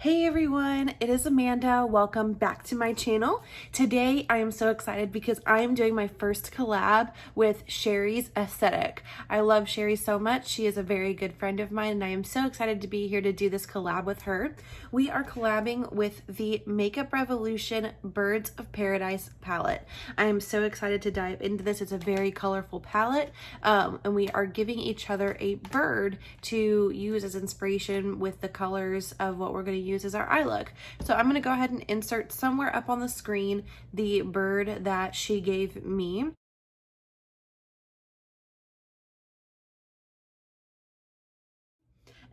Hey everyone, it is Amanda. Welcome back to my channel. Today I am so excited because I am doing my first collab with Sherries Aesthetic. I love Sherrie so much. She is a very good friend of mine and I am so excited to be here to do this collab with her. We are collabing with the Makeup Revolution Birds of Paradise palette. I am so excited to dive into this. It's a very colorful palette and we are giving each other a bird to use as inspiration with the colors of what we're going to use as our eye look. So I'm going to go ahead and insert somewhere up on the screen the bird that she gave me.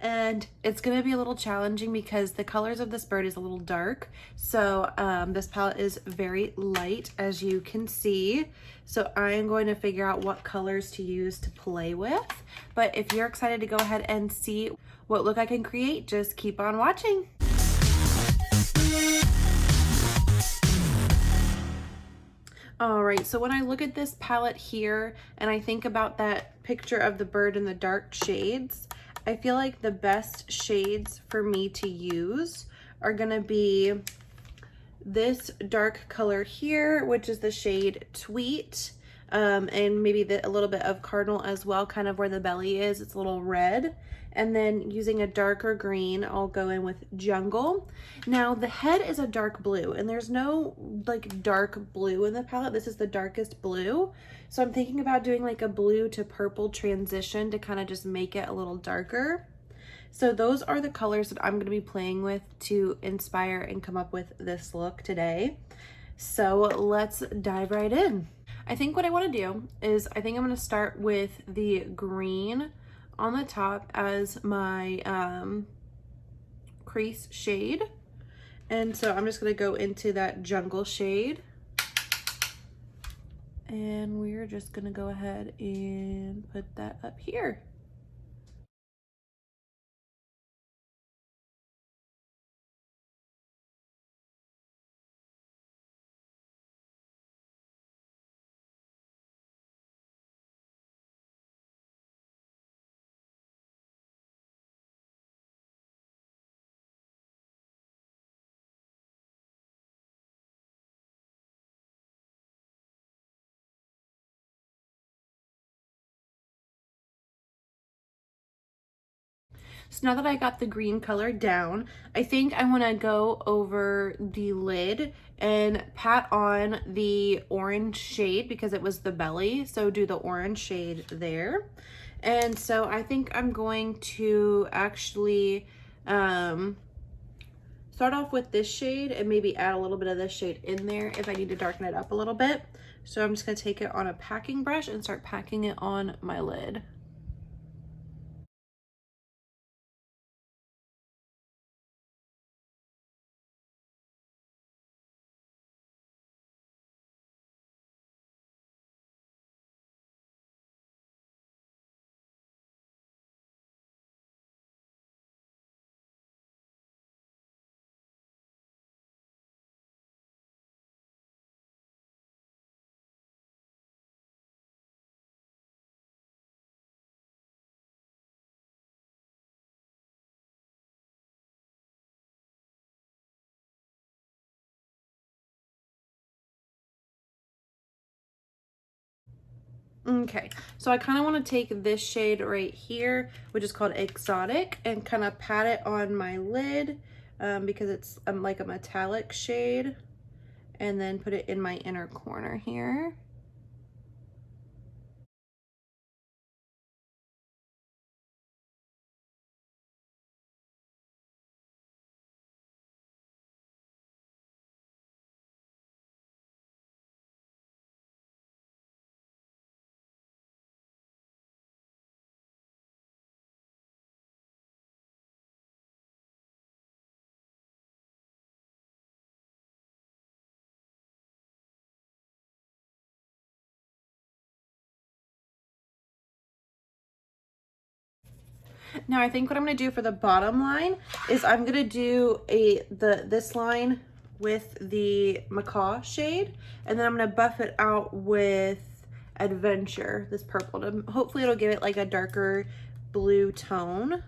And it's going to be a little challenging because the colors of this bird is a little dark. So this palette is very light, as you can see. So I am going to figure out what colors to use to play with. But if you're excited to go ahead and see what look I can create, just keep on watching. All right, so when I look at this palette here and I think about that picture of the bird in the dark shades, I feel like the best shades for me to use are gonna be this dark color here, which is the shade Tweet, and maybe a little bit of Cardinal as well, kind of where the belly is. It's a little red. And then using a darker green, I'll go in with Jungle. Now the head is a dark blue and there's no like dark blue in the palette. This is the darkest blue. So I'm thinking about doing like a blue to purple transition to kind of just make it a little darker. So those are the colors that I'm going to be playing with to inspire and come up with this look today. So let's dive right in. I think what I want to do is I think I'm going to start with the green on the top as my crease shade. And so I'm just going to go into that Jungle shade. And we're just going to go ahead and put that up here. So now that I got the green color down, I think I want to go over the lid and pat on the orange shade because it was the belly. So do the orange shade there. And so I think I'm going to actually start off with this shade and maybe add a little bit of this shade in there if I need to darken it up a little bit. So I'm just going to take it on a packing brush and start packing it on my lid. Okay, so I kind of want to take this shade right here, which is called Exotic, and kind of pat it on my lid because it's like a metallic shade, and then put it in my inner corner here. Now I think what I'm going to do for the bottom line is I'm going to do this line with the macaw shade, and then I'm going to buff it out with Adventure, this purple, to hopefully it'll give it like a darker blue tone.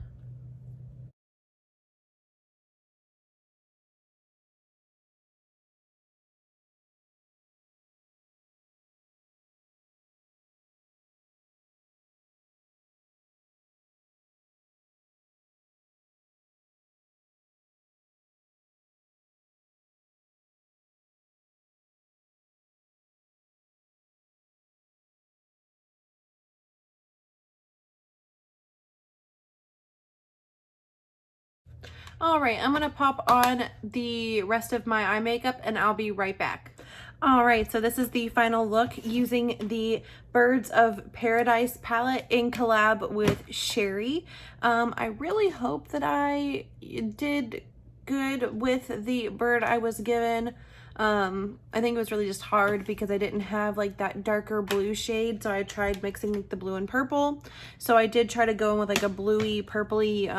All right, I'm gonna pop on the rest of my eye makeup and I'll be right back. All right, so this is the final look using the Birds of Paradise palette in collab with Sherrie. I really hope that I did good with the bird I was given. I think it was really just hard because I didn't have like that darker blue shade, so I tried mixing like the blue and purple. So I did try to go in with like a bluey purpley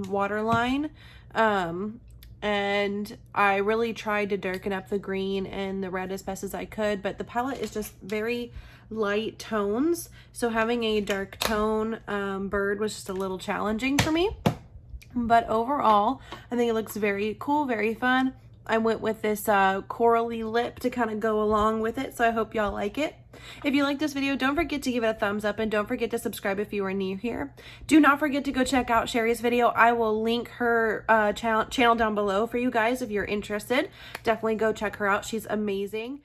waterline. And I really tried to darken up the green and the red as best as I could, but the palette is just very light tones, so having a dark tone bird was just a little challenging for me. But overall, I think it looks very cool, very fun. I went with this corally lip to kind of go along with it, so I hope y'all like it. If you like this video, don't forget to give it a thumbs up and don't forget to subscribe if you are new here. Do not forget to go check out Sherrie's video. I will link her channel down below for you guys if you're interested. Definitely go check her out. She's amazing.